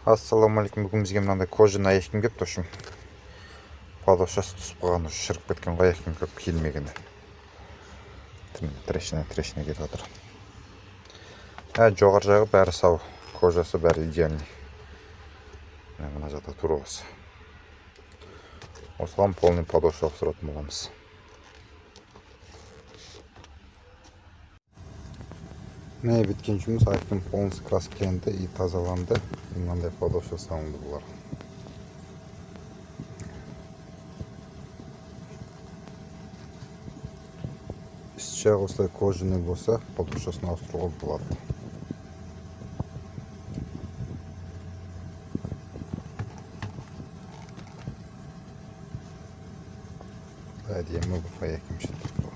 Ассалаумағалейкум. Бүгін бізге мынандай кожаный аяқкиім келіпті. Ошым подошвасы түсіп қалған, шіріп кеткен ғой аяқкиім көп киілмегені. Трещина кетіп жатыр. Жоғары жағы бәрі сау, кожасы бәрі идеальный. Мына жақта тура осы. Осыған полный подошва ауыстыратын боламыз. Міне біткен жұмыс, аяқкиім полностью краскіленді и тазаланды. Мынандай подошва салынды бұлар. Үст жағы осылай кожаный болса, подошвасын ауыстыруға болады. Әдемі бұл аяқкиім